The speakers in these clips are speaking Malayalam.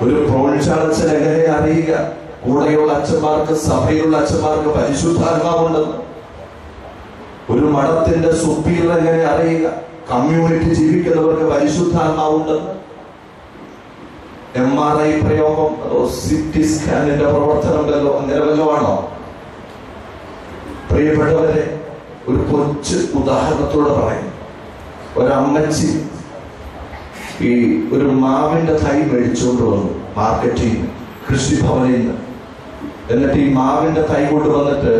ഒരു പ്രോത്സാഹനത്തിന് എങ്ങനെ അറിയുക കൂടെയുള്ള അച്ഛന്മാർക്ക്, സഭയിലുള്ള അച്ഛന്മാർക്ക് പരിശുദ്ധാത്മാവുണ്ടെന്ന്? ഒരു മഠത്തിന്റെ സുപ്പീരിയർ എങ്ങനെ അറിയുക കമ്മ്യൂണിറ്റി ജീവിക്കുന്നവർക്ക് പരിശുദ്ധാത്മാവുണ്ടെന്ന്? MRI പ്രയോഗം അതോ CT സ്കാനിന്റെ പ്രവർത്തനമല്ലോ, അങ്ങനെ വല്ലതും ആണോ? പ്രിയപ്പെട്ടവരെ, ഒരു കൊച്ചു ഉദാഹരണത്തോടെ പറയും. ഒരമ്മച്ചി ഈ ഒരു മാവിന്റെ തൈ മേടിച്ചുകൊണ്ട് വന്നു മാർക്കറ്റിൽ നിന്ന്, കൃഷിഭവനിൽ നിന്ന്. എന്നിട്ട് ഈ മാവിന്റെ തൈ കൊണ്ടുവന്നിട്ട്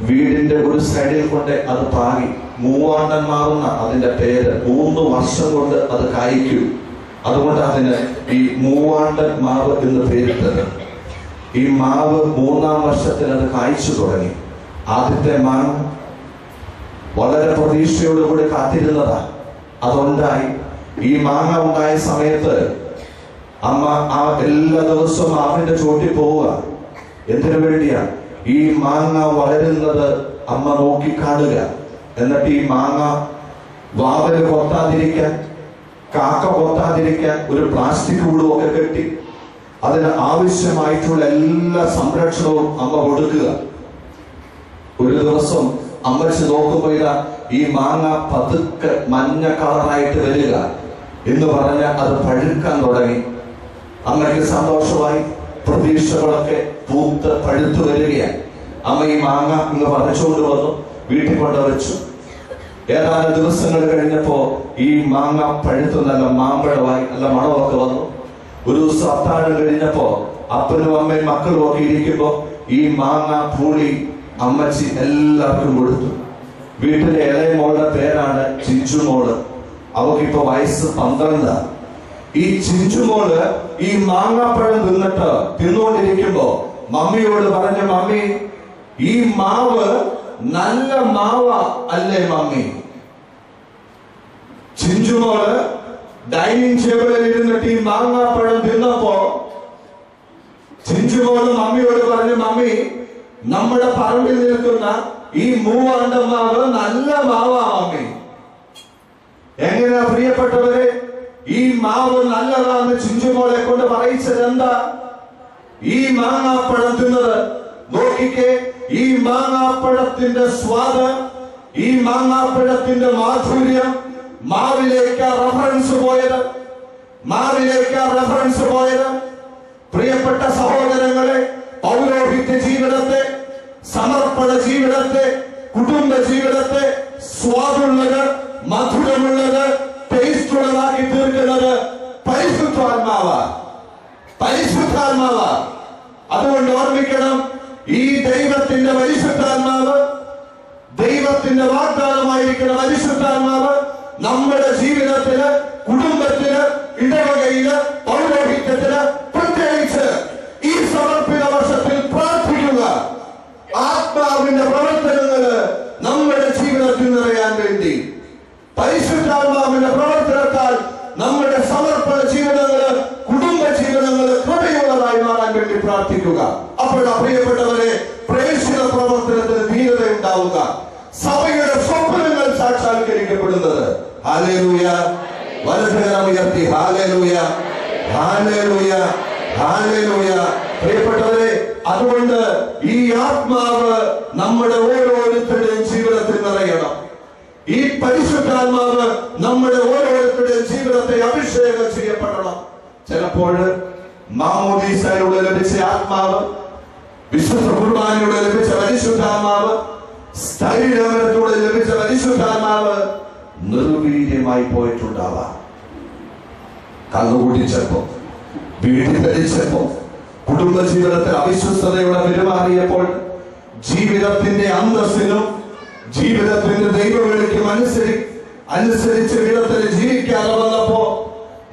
വീടിന്റെ ഒരു സൈഡിൽ കൊണ്ട് അത് പാകി. മൂവാണ്ടൻ മാവുന്ന അതിന്റെ പേര്. 3 വർഷം കൊണ്ട് അത് കായ്ക്കും. അതുകൊണ്ട് അതിന് ഈ മൂവാണ്ടൻ മാവ് എന്ന് പേരിട്ടത്. ഈ മാവ് 3-ാം വർഷത്തിൽ അത് കായ്ച്ചു തുടങ്ങി. ആദ്യത്തെ മാവ് വളരെ പ്രതീക്ഷയോടുകൂടി കാത്തിരുന്നതാ. അതുണ്ടായി. ഈ മാങ്ങ ഉണ്ടായ സമയത്ത് അമ്മ എല്ലാ ദിവസവും മാവിന്റെ ചോട്ടിൽ പോവുക. എന്തിനു വേണ്ടിയാ? ഈ മാങ്ങ വളരുന്നത് അമ്മ നോക്കിക്കാണുക. എന്നിട്ട് ഈ മാങ്ങ വാവല് കൊത്താതിരിക്കാൻ, കാക്ക കൊത്താതിരിക്കാൻ ഒരു പ്ലാസ്റ്റിക് കൂടും ഒക്കെ കെട്ടി അതിന് ആവശ്യമായിട്ടുള്ള എല്ലാ സംരക്ഷണവും അമ്മ കൊടുക്കുക. ഒരു ദിവസം അമ്മച്ച് നോക്കുമ്പോൾ ഇതാ ഈ മാങ്ങ പതുക്കെ മഞ്ഞ കളറായിട്ട് വരിക എന്ന് പറഞ്ഞാൽ അത് പഴുക്കാൻ തുടങ്ങി. അമ്മയ്ക്ക് സന്തോഷമായി. പ്രതീക്ഷകളൊക്കെ പൂത്ത് പഴുത്തു വരികയാണ്. അമ്മ ഈ മാങ്ങ ഇന്ന് പറിച്ചുകൊണ്ട് വന്നു, വീട്ടിൽ കൊണ്ടുവച്ചു. ഏതാനും ദിവസങ്ങൾ കഴിഞ്ഞപ്പോ ഈ മാങ്ങ പഴുത്തു നല്ല മാമ്പഴമായി, നല്ല മണമൊക്കെ വന്നു. ഒരു ദിവസം അത്താഴം കഴിഞ്ഞപ്പോ അപ്പനും അമ്മയും മക്കളും ഒക്കെ ഇരിക്കുമ്പോ ഈ മാങ്ങ പൂളി അമ്മച്ചി എല്ലാവർക്കും കൊടുത്തു. വീട്ടിലെ ഇളയ മോളുടെ പേരാണ് ചിഞ്ചുമോള്. അവക്കിപ്പോ വയസ്സ് 12. ഈ ചിഞ്ചുമോള് ഈ മാങ്ങാപ്പഴം തിന്നുകൊണ്ടിരിക്കുമ്പോ മമ്മിയോട് പറഞ്ഞു, മമ്മി ഈ മാവ് നല്ല മാവ അല്ലേ മമ്മി? ചിഞ്ചുമോള് ഡൈനിങ് ടേബിളിൽ ഇരുന്നിട്ട് ഈ മാങ്ങാപ്പഴം തിന്നപ്പോ ചിഞ്ചുമോള് മമ്മിയോട് പറഞ്ഞു, മമ്മി നമ്മുടെ പറമ്പിൽ നിൽക്കുന്ന ഈ മൂവാണ്ടൻ മാവ് നല്ല മാവാ മമ്മി. എങ്ങനെയാ പ്രിയപ്പെട്ടവരെ ഈ മാവ് നല്ലതാന്ന് ചിഞ്ചുമോളെ കൊണ്ട് പറയിച്ചത് എന്താ? ഈ മാങ്ങാപ്പഴം തിന്നത് നോക്കിക്കേ. ഈ മാങ്ങാപ്പഴത്തിന്റെ സ്വാദ്, ഈ മാങ്ങാപ്പഴത്തിന്റെ മാധുര്യം മാവിലേക്കാ റഫറൻസ് പോയത്, മാവിലേക്കാ റഫറൻസ് പോയത്. പ്രിയപ്പെട്ട സഹോദരങ്ങളെ, പൗരോഹിത്യ ജീവിതത്തെ, സമർപ്പണ ജീവിതത്തെ, കുടുംബ ജീവിതത്തെ സ്വാദുള്ളത്, മധുരമുള്ളത്, ടേസ്റ്റ് ഉള്ളതാക്കി തീർക്കുന്നത് പരിശുദ്ധാത്മാവ, പരിശുദ്ധാത്മാവ. അതുകൊണ്ട് ഓർമ്മിക്കണം, ഈ ദൈവത്തിന്റെ പരിശുദ്ധാത്മാവ്, ദൈവത്തിന്റെ വാഗ്ദാനമായിരിക്കുന്ന പരിശുദ്ധാത്മാവ് നമ്മുടെ ജീവിതത്തില്, കുടുംബത്തില്, ഇടവകയില്, പൗരോഹിത്യത്തില്, പ്രത്യേകിച്ച് ഈ സമർപ്പിത വർഷത്തിൽ പ്രാർത്ഥിക്കുക. ആത്മാവിന്റെ പ്രവർത്തനങ്ങള് നമ്മുടെ ജീവിതത്തിൽ നിറയാൻ വേണ്ടി, പരിശുദ്ധാത്മാവിന്റെ പ്രവർത്തനത്താൽ നമ്മുടെ സമർപ്പണ ജീവിതങ്ങള്, കുടുംബ ജീവിതങ്ങള് കൃപയുള്ളതായി മാറാൻ വേണ്ടി പ്രാർത്ഥിക്കുക. അപ്പോൾ പ്രിയപ്പെട്ടവരെ, പ്രേക്ഷിത പ്രവർത്തനത്തിന് ധീരത ഉണ്ടാവുക. സഭയുടെ സ്വപ്നങ്ങൾ സാക്ഷാത്കരിക്കപ്പെടുന്നത്. ഹല്ലേലൂയ. വലതുകരം ഉയർത്തി ഹല്ലേലൂയ, ഹല്ലേലൂയ, ഹല്ലേലൂയ. പ്രിയപ്പെട്ടവരെ, അതുകൊണ്ട് ഈ ആത്മാവ് നമ്മുടെ ഓരോരുത്തരുടെയും ജീവിതത്തിൽ നിറയണം. ഈ പരിശുദ്ധാത്മാവ് നമ്മുടെ ഓരോരുത്തരുടെയും ജീവിതത്തെ അഭിഷേകം ചെയ്യപ്പെടണം. ചിലപ്പോൾ മാമോദീസയിലൂടെ ലഭിച്ച ആത്മാവ്, വിശുദ്ധ കുർബാനയിലൂടെ ലഭിച്ച പരിശുദ്ധാത്മാവ്, സ്ഥൈര്യമരത്തിലൂടെ ലഭിച്ച പരിശുദ്ധാത്മാവ് നിർവീര്യമായി പോയിട്ടുണ്ടാവാം. കന്നുകൂടിച്ചപ്പോ, വീട്ടിൽ ധരിച്ചപ്പോ, കുടുംബജീവിതത്തിൽ അവിശ്വസ്തതയോടെ പെരുമാറിയപ്പോൾ, ജീവിതത്തിന്റെ അന്തസ്സിനും ജീവിതത്തിന്റെ ദൈവവിളിക്കും അനുസരിച്ച് വിധത്തിൽ ജീവിക്കാതെ വന്നപ്പോ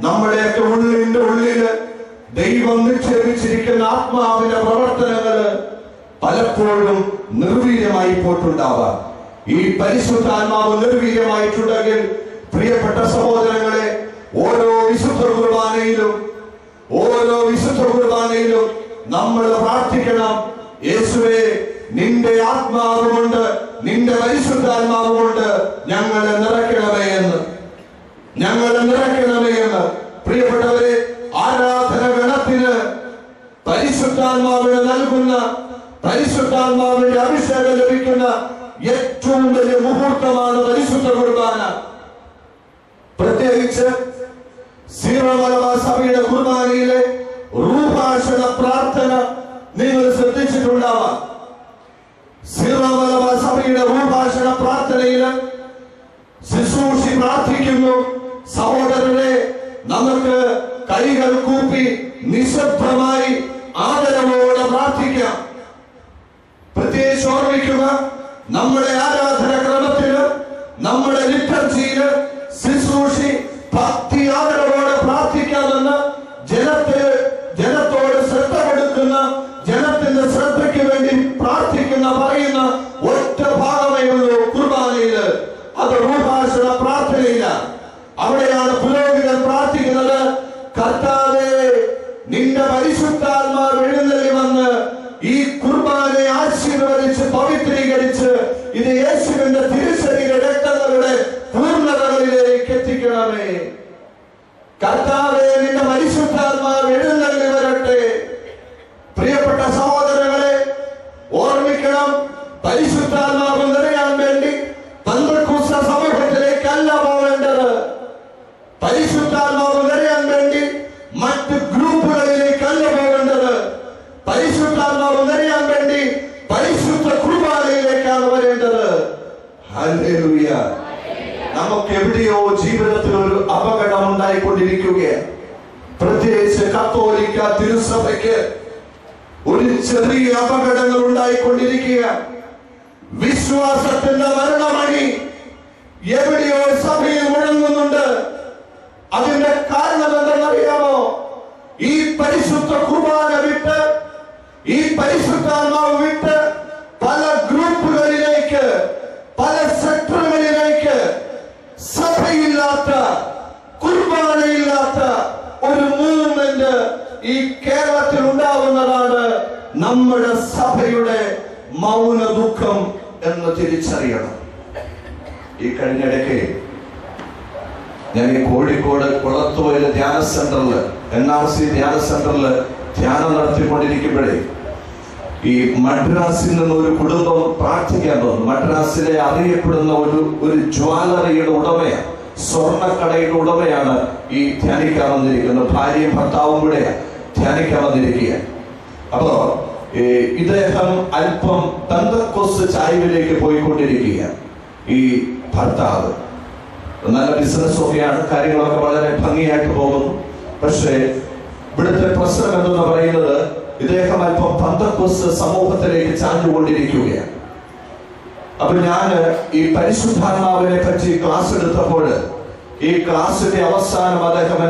നമ്മുടെയൊക്കെ ഉള്ളില് ദൈവം നിക്ഷേപിച്ചിരിക്കുന്ന ആത്മാവിന്റെ പ്രവർത്തനങ്ങള് പലപ്പോഴും നിർവീര്യമായി പോയിട്ടുണ്ടാവാം. ഈ പരിശുദ്ധാത്മാവ് നിർവീര്യമായിട്ടുണ്ടെങ്കിൽ പ്രിയപ്പെട്ട സഹോദരങ്ങളെ, ഓരോ വിശുദ്ധ കുർബാനയിലും നമ്മൾ പ്രാർത്ഥിക്കണം, യേശുവേ നിന്റെ ആത്മാവ് കൊണ്ട്, നിന്റെ പരിശുദ്ധാത്മാവ് കൊണ്ട് ഞങ്ങളെ നിറയ്ക്കണമേ എന്ന്. പ്രിയപ്പെട്ടവരെ, ആരാധന ഗണത്തിൽ പരിശുദ്ധാത്മാവിന്റെ അഭിഷേകം ലഭിക്കുന്ന ഏറ്റവും വലിയ മുഹൂർത്തമാണ് പരിശുദ്ധ കുർബാന. പ്രത്യേകിച്ച് സീറോ മലബാർ സഭയുടെ കുർബാനയിലെ റൂഹാഷണ പ്രാർത്ഥന നിങ്ങൾ ശ്രദ്ധിച്ചിട്ടുണ്ടാവാം. സീറോ മലബാർ സഭയുടെ റൂഹാഷണ പ്രാർത്ഥനയിൽ ശുശ്രൂഷി പ്രാർത്ഥിക്കുന്നു, സഹോദരരെ നമുക്ക് കൈകൾ കൂപ്പി നിശബ്ദമായി ആദരവോടെ പ്രാർത്ഥിക്കാം. പ്രത്യേകിച്ച് ഓർമ്മിക്കുക, നമ്മുടെ ആരാധന ക്രമത്തില്, നമ്മുടെ ലിറ്റർജിയില് ശുശ്രൂഷി ഭക്തി ആദരവോടെ പ്രാർത്ഥിക്കാമെന്ന് ജനത്തോട് ശ്രദ്ധ കൊടുക്കുന്ന, ജനത്തിന്റെ ശ്രദ്ധയ്ക്ക് വേണ്ടി പ്രാർത്ഥിക്കുന്ന പറയുന്ന ഒറ്റ ഭാഗമേ ഉള്ളൂ കുർബാനയില്. അത് റൂഹാഷണ പ്രാർത്ഥനയില്ല. അവിടെയാണ് പുരോഹിതൻ പ്രാർത്ഥിക്കുന്നത്, കർത്താവേ നിന്റെ പരിശുദ്ധാത്മാവ് എഴുന്നള്ളി വന്ന് ഈ കുർബാനയെ ആശീർവദിച്ച് പവിത്രീകരിച്ച് ഇത് യേശുവിന്റെ തിരുശരീര രക്തങ്ങളുടെ പൂർണ്ണതകളിലേക്ക് എത്തിക്കണമേ. കർത്താവേ നിന്റെ പരിശുദ്ധാത്മാവ് എഴുന്നള്ളി വരട്ടെ. പ്രിയപ്പെട്ട സഹോദരങ്ങളെ, ഓർമ്മിക്കണം, പരിശുദ്ധാത്മാവ് നിറയാൻ വേണ്ടി പെന്തക്കോസ്ത് സമൂഹത്തിലേക്കല്ല പോവേണ്ടത്. പരിശുദ്ധാത്മാവ് നിറയാൻ വേണ്ടി മറ്റ് ഗ്രൂപ്പുകളിലേക്കല്ല പോകേണ്ടത്. പരിശുദ്ധാത്മാവ് നിറയാൻ വേണ്ടി പരിശുദ്ധ കുർബാനയിലേക്കാണ് വരേണ്ടത്. ഹല്ലേലൂയ. നമുക്ക് എവിടെയോ ജീവിതത്തിൽ ഒരു അപകടം ഉണ്ടായിക്കൊണ്ടിരിക്കുകയാണ്. പ്രത്യേകിച്ച് കത്തോലിക്ക തിരുസഭയ്ക്ക് ഒരു ചെറിയ അപകടങ്ങൾ ഉണ്ടായിക്കൊണ്ടിരിക്കുക. വിശ്വാസത്തിന്റെ മരണമണി എവിടെയോ സഭയിൽ മുഴങ്ങുന്നുണ്ട്. അതിന്റെ കാരണം എന്തെന്നറിയാമോ? ഈ പരിശുദ്ധ കുർബാന വിട്ട്, ഈ പരിശുദ്ധാത്മാവ് വിട്ട് പല ഗ്രൂപ്പുകളിലേക്ക്, പല സെക്ടറുകളിലേക്ക് സഭയില്ലാത്ത, കുർബാനയില്ലാത്ത ഒരു മൂവ്മെന്റ് ഈ കേരളത്തിൽ ഉണ്ടാവുന്നതാണ് നമ്മുടെ സഭയുടെ മൗന ദുഃഖം എന്ന് തിരിച്ചറിയണം. ഈ കഴിഞ്ഞിടയ്ക്ക് ഞാൻ ഈ കോഴിക്കോട് കുളത്തൂരിലെ ധ്യാന സെന്ററിൽ, NRC ധ്യാന സെന്ററിൽ ധ്യാനം നടത്തിക്കൊണ്ടിരിക്കുമ്പോഴേ ഈ മദ്രാസിൽ നിന്ന് ഒരു കുടുംബം പ്രാർത്ഥിക്കാൻ തോന്നുന്നു. മദ്രാസിലെ അറിയപ്പെടുന്ന ഒരു ജ്വാലറിയുടെ ഉടമയാണ്, സ്വർണ്ണക്കടയുടെ ഉടമയാണ് ഈ ധ്യാനിക്കാൻ വന്നിരിക്കുന്നത്. ഭാര്യയും ഭർത്താവും കൂടെ ധ്യാനിക്കാൻ വന്നിരിക്കുക. അപ്പോ ഇദ്ദേഹം അല്പം പെന്തക്കോസ്ത് ചായ്വിലേക്ക് പോയിക്കൊണ്ടിരിക്കുക. ഈ ഭർത്താവ് നല്ല ബിസിനസ് ഒക്കെയാണ്, കാര്യങ്ങളൊക്കെ വളരെ ഭംഗിയായിട്ട് പോകുന്നു. പക്ഷേ ഇവിടുത്തെ പ്രശ്നം എന്തെന്ന് പറയുന്നത്, ഇദ്ദേഹം അല്പം പെന്തക്കോസ്ത് സമൂഹത്തിലേക്ക് ചാഞ്ഞുകൊണ്ടിരിക്കുകയാണ്. അപ്പൊ ഞാൻ ഈ പരിശുദ്ധാത്മാവിനെ പറ്റി ക്ലാസ് എടുത്തപ്പോൾ ഈ ക്ലാസ്സിന്റെ അവസാനം അദ്ദേഹം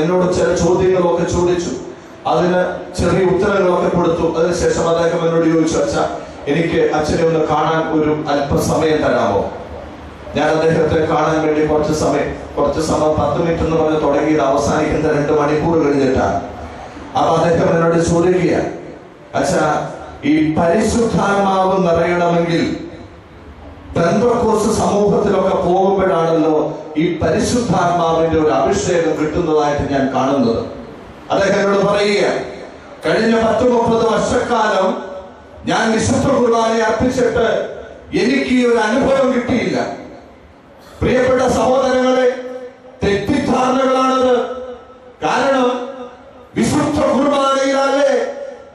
എന്നോട് ചില ചോദ്യങ്ങളൊക്കെ ചോദിച്ചു. അതിന് ചെറിയ ഉത്തരങ്ങളൊക്കെ കൊടുത്തു. അതിനുശേഷം അദ്ദേഹം എന്നോട് ചോദിച്ചു, അച്ഛാ എനിക്ക് അച്ഛനെ ഒന്ന് കാണാൻ ഒരു അല്പസമയം തരാമോ? ഞാൻ അദ്ദേഹത്തെ കാണാൻ വേണ്ടി കുറച്ച് സമയം 10 മിനിറ്റ് എന്ന് പറഞ്ഞ് തുടങ്ങിയത് അവസാനിക്കുന്ന 2 മണിക്കൂർ കഴിഞ്ഞിട്ടാണ്. അപ്പൊ അദ്ദേഹം എന്നോട് ചോദിക്കുക, അച്ഛാ ഈ പരിശുദ്ധാത്മാവ് നിറയണമെങ്കിൽ പെന്തക്കോസ്ത് സമൂഹത്തിലൊക്കെ പോകുമ്പോഴാണല്ലോ ഈ പരിശുദ്ധാത്മാവിന്റെ ഒരു അഭിഷേകം കിട്ടുന്നതായിട്ട് ഞാൻ കാണുന്നത്. അദ്ദേഹം എന്നോട് പറയുക, കഴിഞ്ഞ 10-30 വർഷക്കാലം ഞാൻ വിശുദ്ധ കുർബാനയെ അർപ്പിച്ചിട്ട് എനിക്ക് ഈ ഒരു അനുഭവം കിട്ടിയില്ല. പ്രിയപ്പെട്ട സഹോദരങ്ങളെ, തെറ്റിദ്ധാരണകളാണത്. കാരണം വിശുദ്ധ കുർബാനയിലെ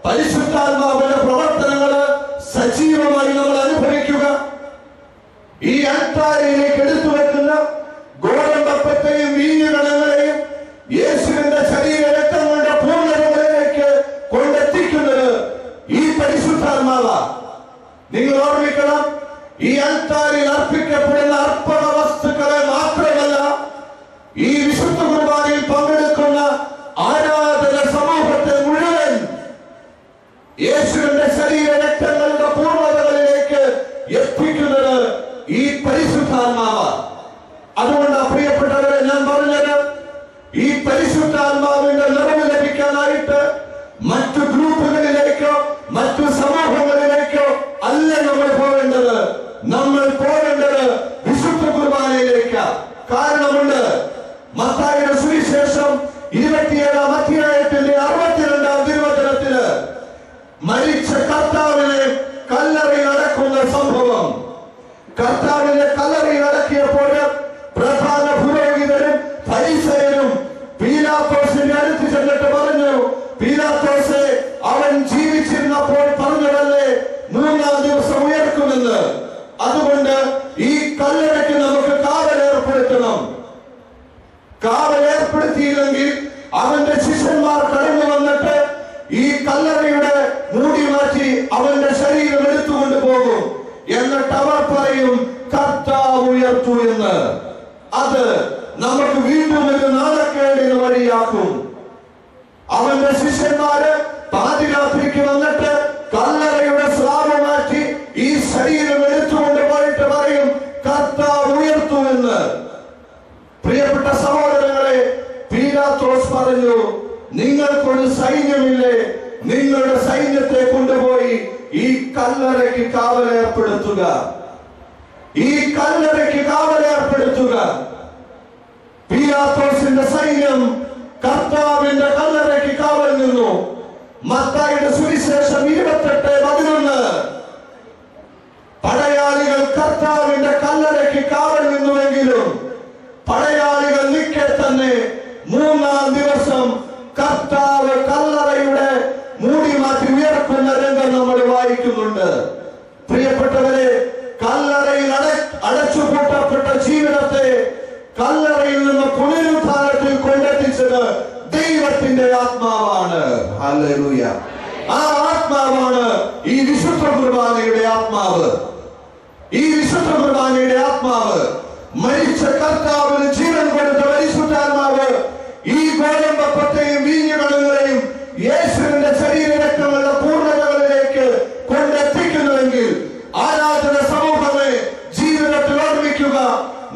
പരിശുദ്ധാത്മാവിന്റെ പ്രവർത്തനങ്ങള് സജീവമായി നമ്മൾ അനുഭവിക്കുക. ഈ അൾത്താരയിലേക്ക് എടുത്തു വെക്കുന്ന ഗോതമ്പപ്പത്തെയും വീഞ്ഞുകണങ്ങളെയും യേശുവിന്റെ ശരീര രക്തങ്ങളുടെ പൂർണ്ണതകളിലേക്ക് കൊണ്ടെത്തിക്കുന്നത് ഈ പരിശുദ്ധാത്മാവാണ്. നിങ്ങൾ ഓർമ്മിക്കണം, ഈ അൾത്താരിൽ അർപ്പിക്കപ്പെടുന്ന അർപ്പണ വസ്തുക്കളെ മാത്രമല്ല, ഈ വിശുദ്ധ കുർബാനയിൽ പങ്കെടുക്കുന്ന ആരാധന സമൂഹത്തെ മുഴുവൻ യേശുവിന്റെ ശരീര രക്തങ്ങളുടെ പൂർണ്ണതകളിലേക്ക് എത്തിക്കുന്നത് ഈ പരിശുദ്ധാത്മാവാണ്. അതുകൊണ്ട് പ്രിയപ്പെട്ടവരെ, ഞാൻ പറഞ്ഞത്, ഈ പരിശുദ്ധാത്മാവിന്റെ നിറവ് ലഭിക്കാനായിട്ട് മറ്റു ഗ്രൂപ്പുകളിലേക്കോ മറ്റു സമൂഹങ്ങളിലേക്കോ അല്ല നമ്മൾ പോകേണ്ടത്. നമ്മൾ പോകേണ്ടത് വിശുദ്ധ കുർബാനയിലേക്ക്. കാരണമുണ്ട്. മത്തായിയുടെ സുവിശേഷം 27-ാം അധ്യായത്തിന്റെ 62-ാം തിരുവചനത്തില് മരിച്ച കർത്താവിനെ കല്ലറയിൽ അടക്കുന്ന സംഭവം. കർത്താവിനെ കല്ലറയിൽ അടക്കിയപ്പോൾ പ്രധാന പുരോഹിതരും ഫരിസയരും പീലാത്തോസിന്റെ അടുത്ത് ചെന്നിട്ട് പറഞ്ഞു, പീലാത്തോസെ, അവൻ ജീവിച്ചിരുന്നപ്പോൾ പറഞ്ഞതല്ലേ 3-ാം ദിവസം ഉയർക്കുമെന്ന്. അതുകൊണ്ട് ഈ കല്ലറയ്ക്ക് നമുക്ക് കാവലേർപ്പെടുത്തണം. കാവലേർപ്പെടുത്തിയില്ലെങ്കിൽ അവന്റെ ശിഷ്യന്മാർ കടന്നു വന്നിട്ട് ഈ കല്ലറയുടെ മൂടി മാറ്റി അവന്റെ ശരീരം എടുത്തുകൊണ്ട് പോകും. എന്നിട്ട് അവർ പറയും, കർത്താവ് ഉയർത്തു എന്ന്. അത് നമുക്ക് വീണ്ടും ഒരു നാണക്കേടിന് വഴിയാക്കും. അവന്റെ ശിഷ്യന്മാര് പാതിരാത്രിക്ക് വന്നിട്ട് കല്ലറയുടെ സ്ലാബ് മാറ്റി ഈ ശരീരം എടുത്തുകൊണ്ട് പോയിട്ട് പറയും, കർത്താവ് ഉയർത്തു എന്ന്. പ്രിയപ്പെട്ട സഹോദരങ്ങളെ, പീലാത്തോസ് പറഞ്ഞു, നിങ്ങൾക്കൊരു സൈന്യമില്ലേ? നിങ്ങളുടെ സൈന്യത്തെ കൊണ്ടുപോയി ഈ കല്ലറയ്ക്ക് കാവലേർപ്പെടുത്തുക. ഈ കല്ലറയ്ക്ക് കാവലേർപ്പെടുത്തുക. പീലാത്തോസിന്റെ സൈന്യം കർത്താവിന്റെ കല്ലറയ്ക്ക് കാവൽ നിന്നു. മത്തായിയുടെ സുവിശേഷം 28:11. പടയാളികൾ കർത്താവിന്റെ കല്ലറയ്ക്ക് കാവൽ നിന്നുവെങ്കിലും പടയാളികൾ നിൽക്കെ തന്നെ 3-ാം ദിവസം കർത്താവ് കല്ലറയുടെ മൂടി മാറ്റി ഉയർക്കുന്ന രംഗം നമ്മൾ വായിക്കുന്നുണ്ട്. പ്രിയപ്പെട്ടവരെ, കല്ലറയിൽ അടച്ചുപൂട്ടപ്പെട്ട ജീവിതത്തെ കല്ലറയിൽ നിന്ന് പുനരുദ്ധാനത്തിൽ കൊണ്ടെത്തിച്ചത് ദൈവത്തിന്റെ ആത്മാവാണ്. ഹല്ലേലൂയ. ആ ആത്മാവാണ് ഈ വിശുദ്ധ കുർബാനയുടെ ആത്മാവ്. ഈ വിശുദ്ധ കുർബാനയുടെ ആത്മാവ്, മരിച്ച കർത്താവിന് ജീവൻ കൊടുത്ത പരിശുദ്ധാത്മാവ് ഈ ഗോതമ്പപ്പത്തെയും വീഞ്ഞുകളെയും യേശുവിന്റെ ശരീരരക്തങ്ങളുടെ പൂർണ്ണതകളിലേക്ക് കൊണ്ടെത്തിക്കുന്നുവെങ്കിൽ ആരാധന സമൂഹമേ, ജീവിതത്തിൽ ഓർമ്മിക്കുക,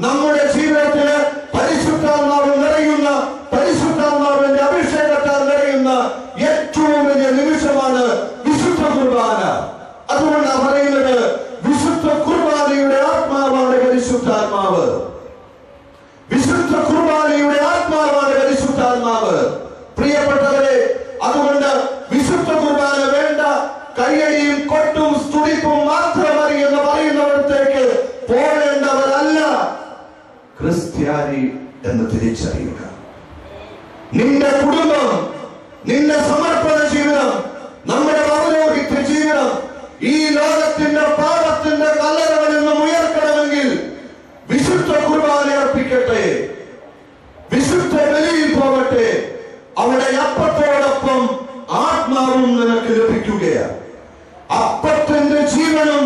നമ്മുടെ ജീവിതത്തില് പരിശുദ്ധാത്മാവ് നിറയുന്ന, പരിശുദ്ധാത്മാവിന്റെ അഭിഷേകത്താൽ നിറയുന്ന ഏറ്റവും വലിയ നിമിഷമാണ് വിശുദ്ധ കുർബാന. അതുകൊണ്ടാണ് പറയുന്നത്, വിശുദ്ധ കുർബാനയുടെ ആത്മാവാണ് പരിശുദ്ധാത്മാവ്. വിശുദ്ധ കുർബാനയുടെ ആത്മാവാണ് പരിശുദ്ധാത്മാവ്. പ്രിയപ്പെട്ടവരെ, അതുകൊണ്ട് വിശുദ്ധ കുർബാന വേണ്ട കയ്യടിയും കൊട്ടും സ്തുതിപ്പും മാത്രം അറിയെന്ന് പറയുന്നവരത്തേക്ക് പോകേണ്ടവരല്ല ക്രിസ്ത്യാനി എന്ന് തിരിച്ചറിയുക. നിന്റെ കുടുംബം, നിന്റെ സമർപ്പണ ജീവിതം, നമ്മുടെ പൗരോഹിത്യ ജീവിതം ഈ ലോകത്തിന്റെ പാപത്തിന്റെ കല്ലറകളിൽ നിന്നും ഉയർത്തണമെങ്കിൽ വിശുദ്ധ കുർബാന അർപ്പിക്കട്ടെ, വിശുദ്ധ ബലിയിൽ പോകട്ടെ. അവിടെ അപ്പത്തോടൊപ്പം ആത്മാവും നിനക്ക് ലഭിക്കുകയാണ്. അപ്പത്തിന്റെ ജീവനും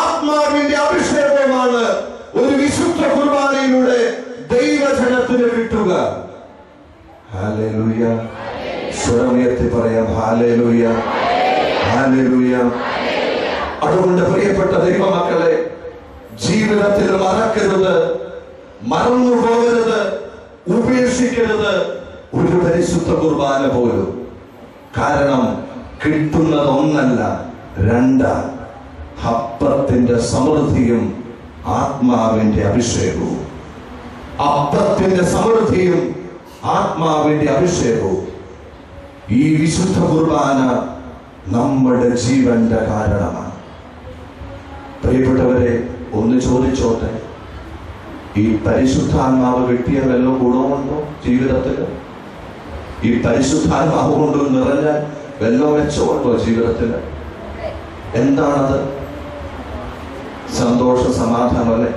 ആത്മാവിന്റെ അഭിഷേകവുമാണ് ഒരു വിശുദ്ധ കുർബാനയിലൂടെ ദൈവജനത്തിന് കിട്ടുക. ഹല്ലേലൂയ. സ്വരമുയർത്തി പറയാം, ഹല്ലേലൂയ, ഹല്ലേലൂയ. അതുകൊണ്ട് പ്രിയപ്പെട്ട ദൈവമക്കളെ, ജീവിതത്തിൽ മറക്കരുത്, മറന്നുപോകരുത്, ഉപേക്ഷിക്കരുത് ഒരു പരിശുദ്ധ കുർബാന പോലും. കാരണം കിട്ടുന്നത് ഒന്നല്ല, 2. അപ്പത്തിന്റെ സമൃദ്ധിയും ആത്മാവിന്റെ അഭിഷേകവും. അപ്പത്തിന്റെ സമൃദ്ധിയും ആത്മാവിന്റെ അഭിഷേകവും. ഈ വിശുദ്ധ കുർബാന നമ്മുടെ ജീവന്റെ കാരണമാണ്. പ്രിയപ്പെട്ടവരെ, ഒന്ന് ചോദിച്ചോട്ടെ, ഈ പരിശുദ്ധാത്മാവ് കിട്ടിയ വല്ല ഗുണമുണ്ടോ ജീവിതത്തിൽ? ഈ പരിശുദ്ധാത്മാവ് കൊണ്ട് നിറഞ്ഞ വല്ല മെച്ചമുണ്ടോ ജീവിതത്തിൽ? എന്താണത്? സന്തോഷ സമാധാനം അല്ലെ?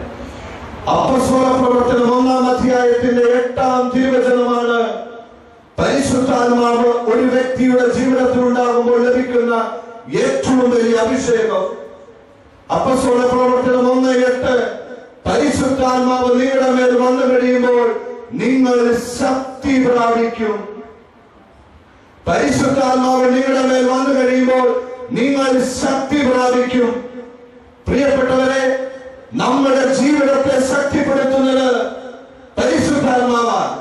അപ്പോസ്തല പ്രവർത്തനം 1-ാം അധ്യായത്തിന്റെ 8-ാം തിരുവചനമാണ് പരിശുദ്ധാത്മാവ് ഒരു വ്യക്തിയുടെ ജീവിതത്തിൽ ഉണ്ടാകുമ്പോൾ ലഭിക്കുന്ന ഏറ്റവും വലിയ അഭിഷേകം. അപ്പോസ്തല പ്രവർത്തനം 1:8, പരിശുദ്ധാത്മാവ് നിങ്ങളുടെ മേൽ വന്നു കഴിയുമ്പോൾ നിങ്ങൾ ശക്തി പ്രാപിക്കും. പരിശുദ്ധാത്മാവ് നിങ്ങളുടെ മേൽ വന്നു കഴിയുമ്പോൾ നിങ്ങൾ ശക്തി പ്രാപിക്കും. പ്രിയപ്പെട്ടവരെ, നമ്മുടെ ജീവിതത്തെ ശക്തിപ്പെടുത്തുന്നത് പരിശുദ്ധാത്മാവാണ്.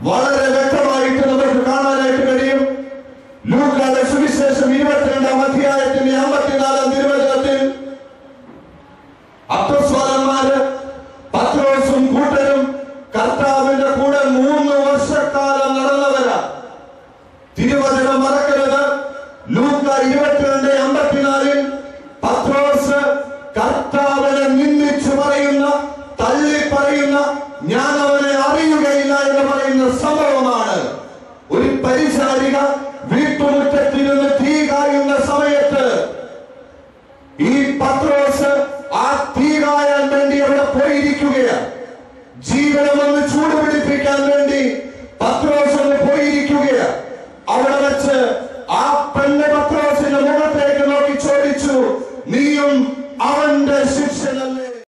വളരെ വ്യക്തമായിട്ട് നമുക്ക് കാണാനായിട്ട് കഴിയും. ലൂക്കായുടെ സുവിശേഷം 22-ാം അധ്യായത്തിന്റെ 54-ാം തിരുവചനത്തിൽ അപ്പോസ്തലന്മാര് പത്രോസും കൂട്ടരും കർത്താവിന്റെ കൂടെ 3 വർഷക്കാലം നടന്നവരാ. തിരുവചനം മറക്കരുത്. ലൂക്ക കർത്താവിനെ നിന്ദിച്ചു പറയുന്ന, തള്ളി പറയുന്ന, ഞാൻ അവനെ അറിയുകയില്ല എന്ന് പറയുന്ന സംഭവമാണ് ഒരു പരിചാരിക